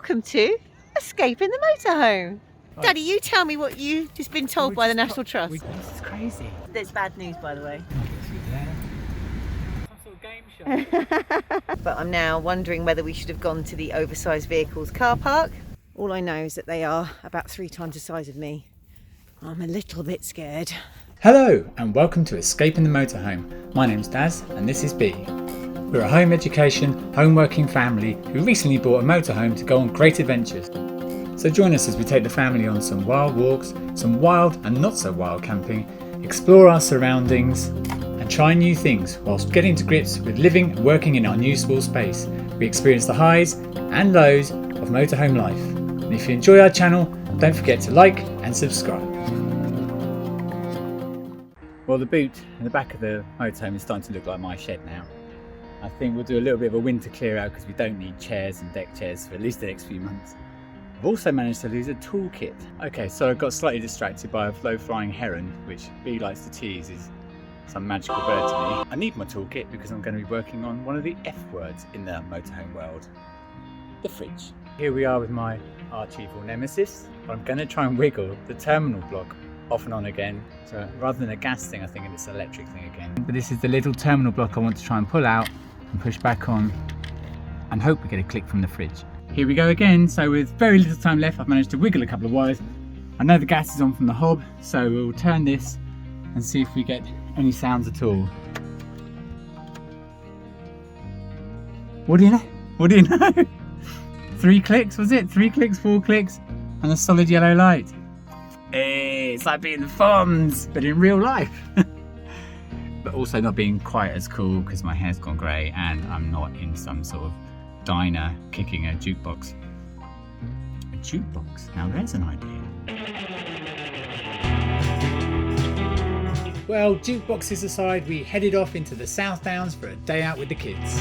Welcome to Escaping the Motorhome. Daddy, you tell me what you've just been told by the National Trust. This is crazy. There's bad news, by the way. Some sort of game show. But I'm now wondering whether we should have gone to the oversized vehicles car park. All I know is that they are about 3 times the size of me. I'm a little bit scared. Hello and welcome to Escaping the Motorhome. My name's Daz and this is B. We're a home education, home working family who recently bought a motorhome to go on great adventures. So join us as we take the family on some wild walks, some wild and not so wild camping, explore our surroundings and try new things whilst getting to grips with living and working in our new small space. We experience the highs and lows of motorhome life. And if you enjoy our channel, don't forget to like and subscribe. Well, the boot in the back of the motorhome is starting to look like my shed now. I think we'll do a little bit of a winter clear out because we don't need chairs and deck chairs for at least the next few months. I've also managed to lose a toolkit. Okay, so I got slightly distracted by a low-flying heron, which B likes to tease is some magical bird to me. I need my toolkit because I'm going to be working on one of the F words in the motorhome world, the fridge. Here we are with my arch-evil nemesis. I'm going to try and wiggle the terminal block off and on again. So rather than a gas thing, I think it's an electric thing again. But this is the little terminal block I want to try and pull out and push back on and hope we get a click from the fridge. Here we go again. So with very little time left, I've managed to wiggle a couple of wires. I know the gas is on from the hob, so we'll turn this and see if we get any sounds at all. What do you know? What do you know? 3 clicks, was it? 3 clicks, 4 clicks, and a solid yellow light. Hey, it's like being the Fonz, but in real life. But also not being quite as cool because my hair's gone grey and I'm not in some sort of diner kicking a jukebox. A jukebox? Now there's an idea. Well, jukeboxes aside, we headed off into the South Downs for a day out with the kids.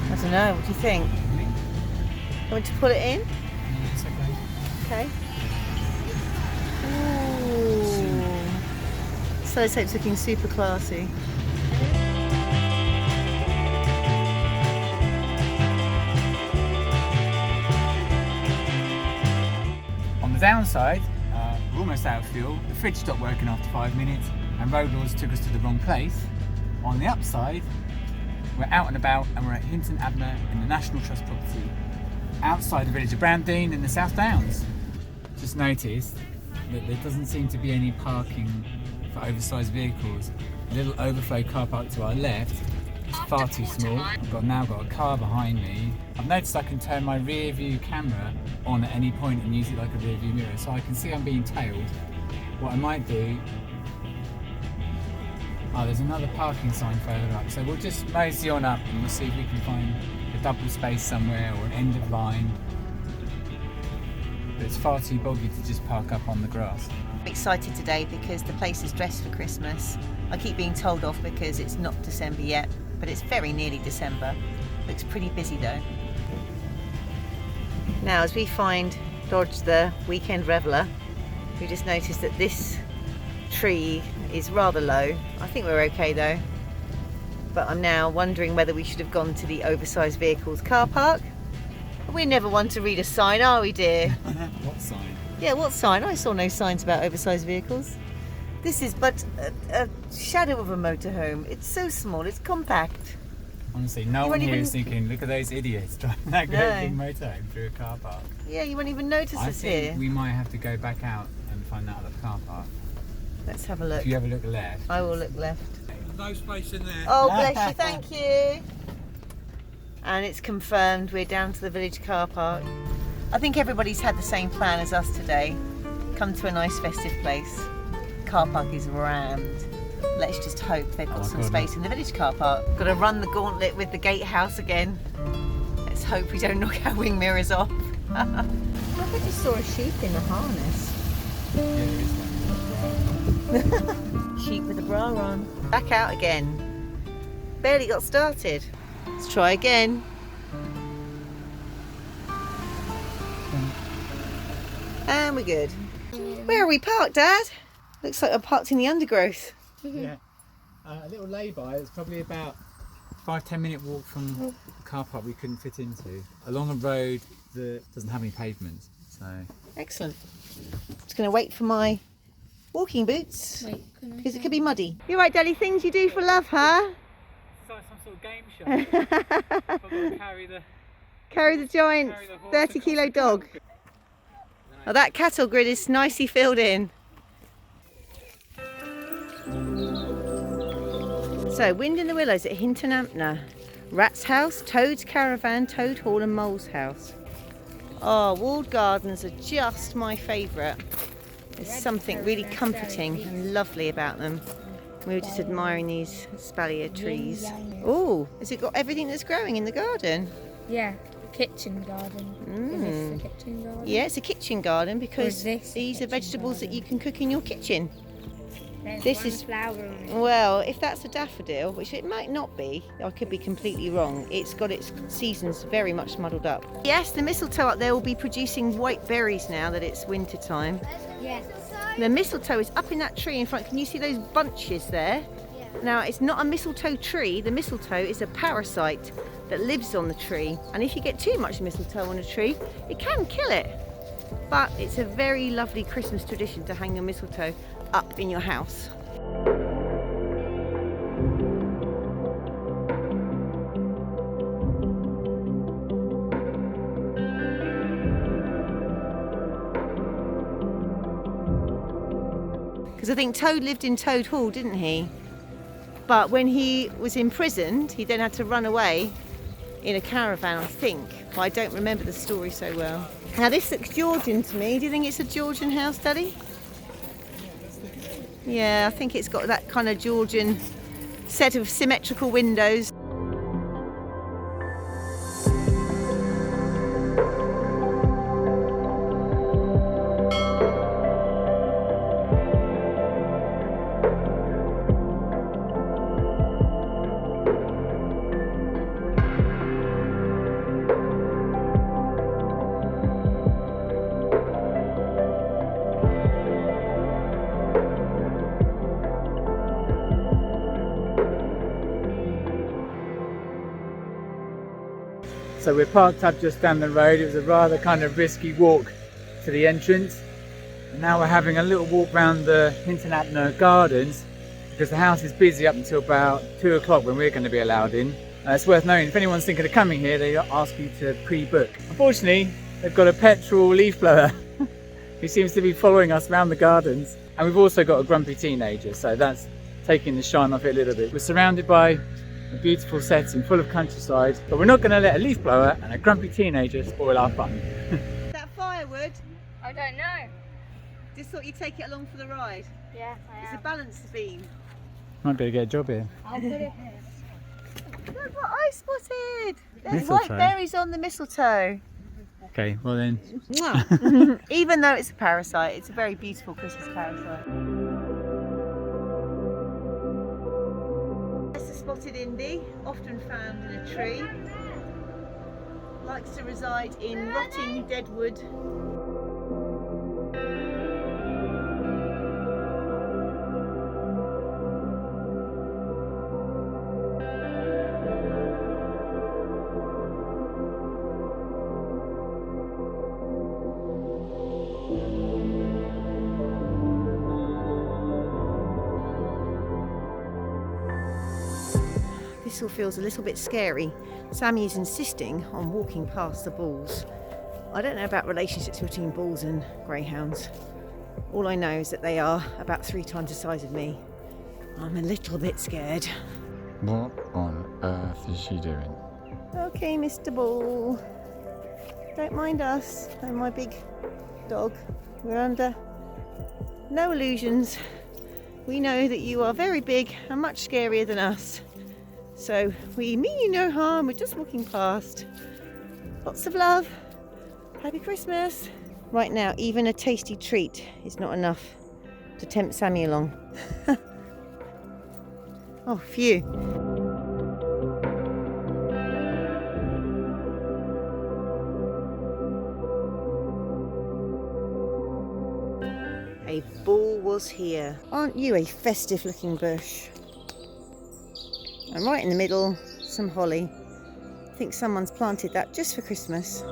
I don't know, what do you think? You want to put it in? It's okay. Okay. Ooh. Sellotape's looking super classy. On the downside, we're almost out of fuel. The fridge stopped working after 5 minutes and road laws took us to the wrong place. On the upside, we're out and about and we're at Hinton Ampner in the National Trust property outside the village of Brandine in the South Downs. Just noticed that there doesn't seem to be any parking for oversized vehicles. A little overflow car park to our left is far too small. I've now got a car behind me. I've noticed I can turn my rear view camera on at any point and use it like a rear view mirror, so I can see I'm being tailed. What I might do, there's another parking sign further up, so we'll just mosey on up and we'll see if we can find a double space somewhere or an end of line. But it's far too boggy to just park up on the grass. I'm excited today because the place is dressed for Christmas. I keep being told off because it's not December yet, but it's very nearly December. Looks pretty busy though. Now as we dodge the weekend reveller, we just noticed that this tree is rather low. I think we're okay though. But I'm now wondering whether we should have gone to the oversized vehicles car park. We're never one to read a sign, are we, dear? What sign? Yeah, what sign? I saw no signs about oversized vehicles. This is but a shadow of a motorhome. It's so small, it's compact. Honestly, no one here is thinking, look at those idiots driving that great big motorhome through a car park. Yeah, you won't even notice us here. I think we might have to go back out and find that other car park. Let's have a look. If you have a look left. I will look left. No space in there. Oh, bless you, thank you. And it's confirmed we're down to the village car park. I think everybody's had the same plan as us today. Come to a nice festive place. Car park is rammed. Let's just hope they've got some space in the village car park. Got to run the gauntlet with the gatehouse again. Let's hope we don't knock our wing mirrors off. I just saw a sheep in a harness. Yeah, there is one. Sheep with a bra on. Back out again. Barely got started. Let's try again. And we're good. Where are we parked, Dad? Looks like we're parked in the undergrowth. Yeah. A little lay-by. It's probably about 5-10 minute walk from the car park we couldn't fit into, along a road that doesn't have any pavement. So Excellent. Just going to wait for my walking boots because it could be muddy. You're right, Daddy. Things you do for love, huh? it's like some sort of game show. I've got to Carry the giant 30-kilo dog. Oh, that cattle grid is nicely filled in. So, Wind in the Willows at Hinton Ampner. Rat's House, Toad's Caravan, Toad Hall and Mole's House. Oh, walled gardens are just my favourite. There's something really comforting and lovely about them. We were just admiring these espalier trees. Oh, has it got everything that's growing in the garden? Yeah, kitchen garden. Is this the kitchen garden? Yeah, it's a kitchen garden because this these are vegetables that you can cook in your kitchen. There's This one is- flower on it. Well, if that's a daffodil, which it might not be, I could be completely wrong. It's got its seasons very much muddled up. Yes, the mistletoe up there will be producing white berries now that it's winter time. Yeah. The mistletoe is up in that tree in front. Can you see those bunches there? Now, it's not a mistletoe tree. The mistletoe is a parasite that lives on the tree. And if you get too much mistletoe on a tree, it can kill it. But it's a very lovely Christmas tradition to hang your mistletoe up in your house. Because I think Toad lived in Toad Hall, didn't he? But when he was imprisoned, he then had to run away in a caravan, I think. But I don't remember the story so well. Now this looks Georgian to me. Do you think it's a Georgian house, Daddy? Yeah, I think it's got that kind of Georgian set of symmetrical windows. So we're parked up just down the road. It was a rather kind of risky walk to the entrance. And now we're having a little walk around the Hinton Ampner gardens because the house is busy up until about 2 o'clock when we're going to be allowed in. It's worth knowing, if anyone's thinking of coming here, they ask you to pre-book. Unfortunately, they've got a petrol leaf blower who seems to be following us around the gardens. And we've also got a grumpy teenager, so that's taking the shine off it a little bit. We're surrounded by a beautiful setting full of countryside, but we're not going to let a leaf blower and a grumpy teenager spoil our fun. That firewood, I don't know. just thought you'd take it along for the ride. Yeah, It's a balance beam. Might be able to get a job here. I'll put it here. Look what I spotted! There's Mistletoe. white berries on the mistletoe. Okay, well then. Mwah. Even though it's a parasite, it's a very beautiful Christmas parasite. That's a spotted Indie, often found in a tree. Likes to reside in rotting dead wood. This all feels a little bit scary. Sammy is insisting on walking past the bulls. I don't know about relationships between bulls and greyhounds. All I know is that they are about 3 times the size of me. I'm a little bit scared. What on earth is she doing? Okay, Mr. Bull. Don't mind us and my big dog. We're under no illusions. We know that you are very big and much scarier than us. So we mean you no harm, we're just walking past. Lots of love. Happy Christmas. Right now, even a tasty treat is not enough to tempt Sammy along. Oh, phew. A ball was here. Aren't you a festive looking bush? And right in the middle, some holly. I think someone's planted that just for Christmas.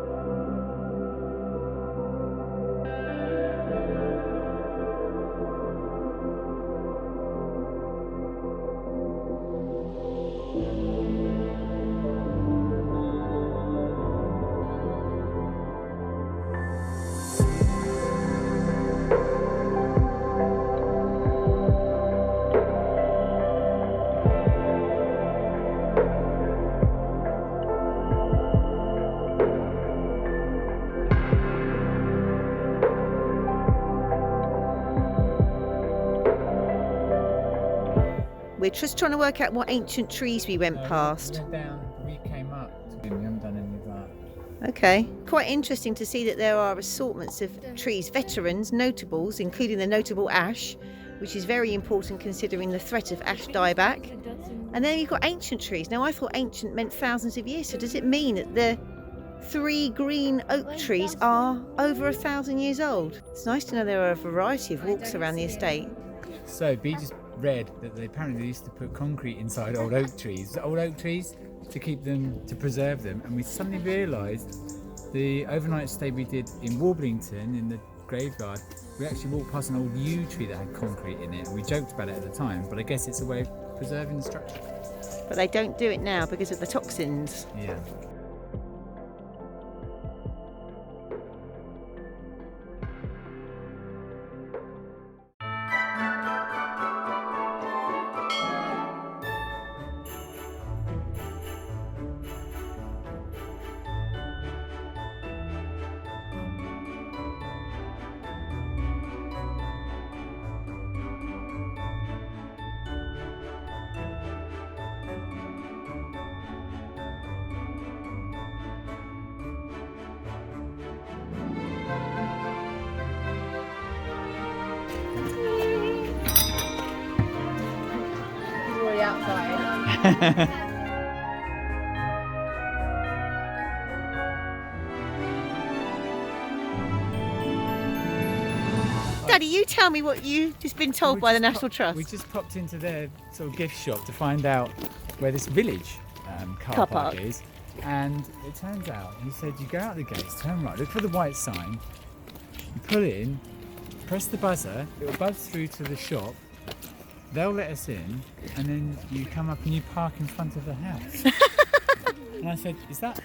We're just trying to work out what ancient trees we went past. We came up. We haven't done any of that. Okay, quite interesting to see that there are assortments of trees, veterans, notables, including the notable ash, which is very important considering the threat of ash dieback. And then you've got ancient trees. Now I thought ancient meant thousands of years, so does it mean that the 3 green oak trees are over 1,000 years old? It's nice to know there are a variety of walks around the estate. So B just read that they apparently used to put concrete inside old oak trees to keep them, to preserve them, and we suddenly realised the overnight stay we did in Warblington in the graveyard, we actually walked past an old yew tree that had concrete in it, and we joked about it at the time, but I guess it's a way of preserving the structure. But they don't do it now because of the toxins. Yeah. Daddy, you tell me what you've just been told by the National Trust. We just popped into their sort of gift shop to find out where this village car park is, and it turns out he said you go out the gates, turn right, look for the white sign, you pull in, press the buzzer, it will buzz through to the shop, they'll let us in, and then you come up and you park in front of the house. And I said, is that...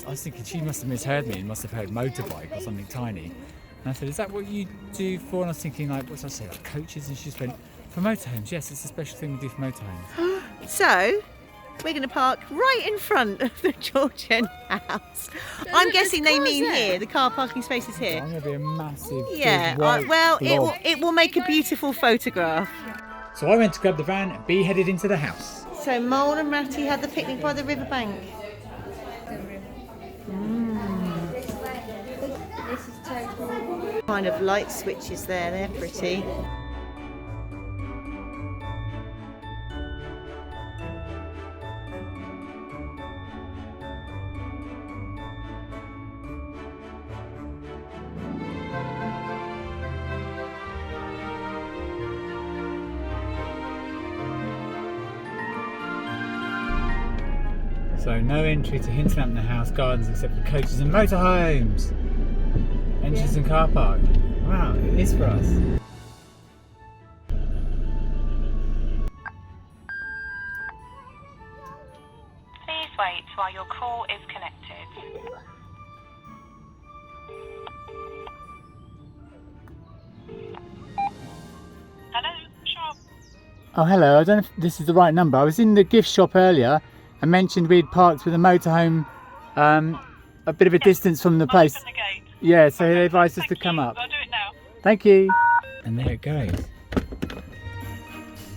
I was thinking she must have misheard me and must have heard motorbike or something tiny. And I said, is that what you do for? And I was thinking, like, what did I say, like coaches? And she just went, for motorhomes, yes, it's a special thing we do for motorhomes. So, we're going to park right in front of the Georgian house. I'm guessing they mean here, the car parking space is here. I'm going to be a massive Yeah, big white well, blob. it will make a beautiful photograph. So I went to grab the van and B headed into the house. So Mole and Ratty had the picnic by the riverbank. This is total. Kind of light switches there, they're pretty. So no entry to Hinton Ampner House Gardens except for coaches and motorhomes. Entrance and car park. Wow, it is for us. Please wait while your call is connected. Hello, shop. Oh hello, I don't know if this is the right number. I was in the gift shop earlier and mentioned we'd parked with a motorhome a bit of a distance from the place. Open the gate. Yeah, so they advised us to Thank come you. up. I'll do it now. Thank you. And there it goes.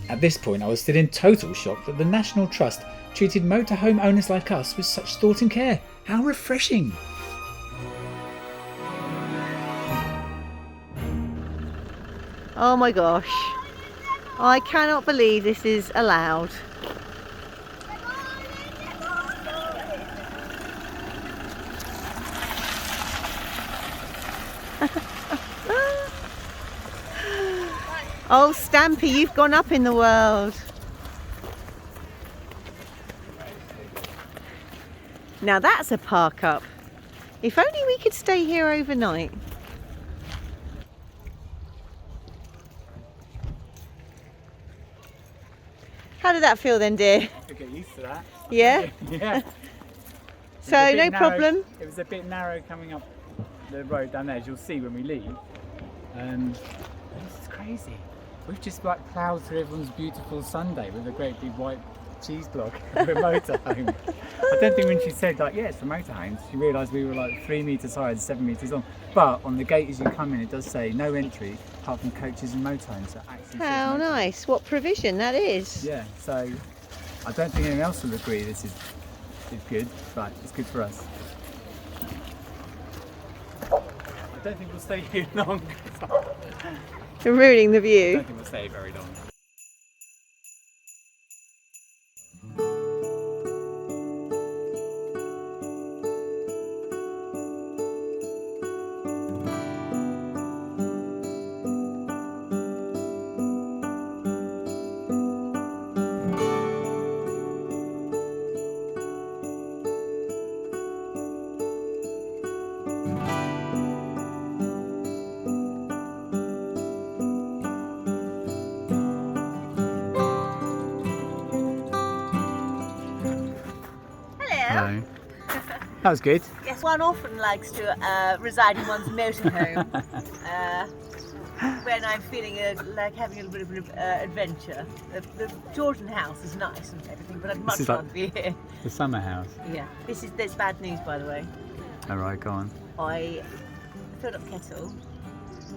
At this point, I was still in total shock that the National Trust treated motorhome owners like us with such thought and care. How refreshing. Oh my gosh. I cannot believe this is allowed. Oh, Stampy, you've gone up in the world. Now that's a park up. If only we could stay here overnight. How did that feel then, dear? I could get used to that. Yeah? Yeah. So no problem? It was a bit narrow coming up the road down there, as you'll see when we leave. This is crazy. We've just like ploughed through everyone's beautiful Sunday with a great big white cheese block of a motorhome. I don't think when she said like, yeah, it's for motorhomes, she realised we were like 3 metres high and 7 metres long. But on the gate as you come in, it does say no entry apart from coaches and motorhomes. So it actually How says motorhome. nice. What provision that is. Yeah, so I don't think anyone else will agree this is good, but it's good for us. I don't think we'll stay here long. You're ruining the I view. don't think we'll stay very long. Hello. That was good. Yes, one often likes to reside in one's motorhome when I'm feeling like having a little bit of adventure. The Georgian house is nice and everything, but I'd much is rather like- be here. The summer house. Yeah, there's bad news, by the way. Alright, go on. I filled up kettle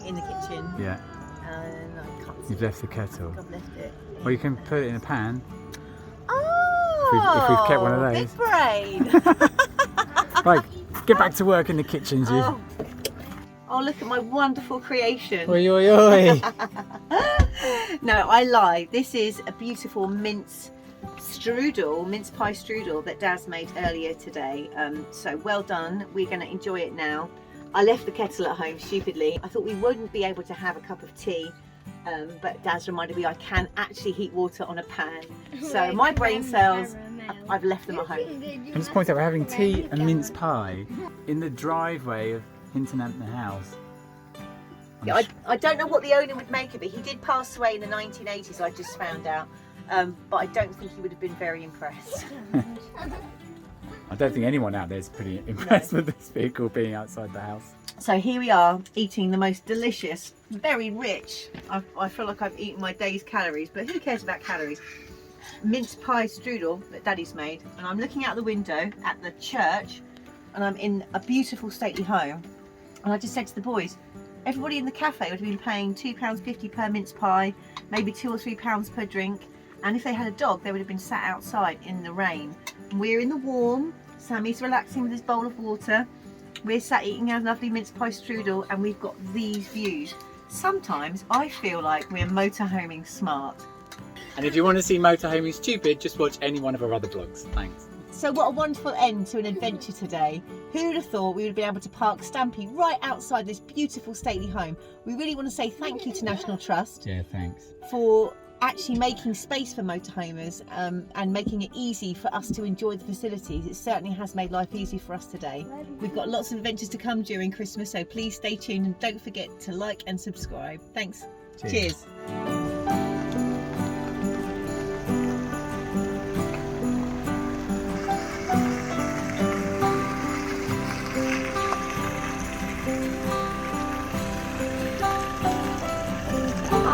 in the kitchen Yeah, and I can't see. you've left the kettle. I've left it. Well, you can put it in a pan. Oh, if we've kept one of those. Big brain. Right, get back to work in the kitchens, you. Oh, look at my wonderful creation. Oi, oi, oi. No, I lie. This is a beautiful mince pie strudel that Daz made earlier today. So well done. We're going to enjoy it now. I left the kettle at home stupidly. I thought we wouldn't be able to have a cup of tea, but Daz reminded me I can actually heat water on a pan. So my brain cells, I've left them at home. I just point out we're having tea and mince pie in the driveway of Hinton Ampner house. Yeah, I don't know what the owner would make of it. He did pass away in the 1980s, I just found out. But I don't think he would have been very impressed. I don't think anyone out there is pretty impressed with this vehicle being outside the house. So here we are eating the most delicious, very rich, I feel like I've eaten my day's calories, but who cares about calories? Mince pie strudel that Daddy's made, and I'm looking out the window at the church and I'm in a beautiful stately home, and I just said to the boys, everybody in the cafe would have been paying £2.50 per mince pie, maybe £2 or £3 per drink, and if they had a dog they would have been sat outside in the rain. We're in the warm, Sammy's relaxing with his bowl of water, we're sat eating our lovely mince pie strudel, and we've got these views. Sometimes I feel like we're motorhoming smart. And if you want to see motorhoming stupid, just watch any one of our other vlogs. Thanks. So what a wonderful end to an adventure today. Who would have thought we would be able to park Stampy right outside this beautiful stately home. We really want to say thank you to National Trust Yeah, thanks. for actually making space for motorhomers and making it easy for us to enjoy the facilities. It certainly has made life easy for us today. We've got lots of adventures to come during Christmas, so please stay tuned and don't forget to like and subscribe. Thanks. Cheers.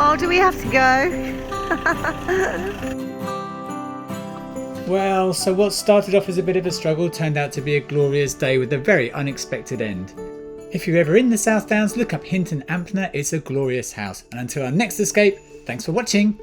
Oh, do we have to go? Well, so what started off as a bit of a struggle turned out to be a glorious day with a very unexpected end. If you're ever in the South Downs, look up Hinton Ampner. It's a glorious house. And until our next escape, thanks for watching.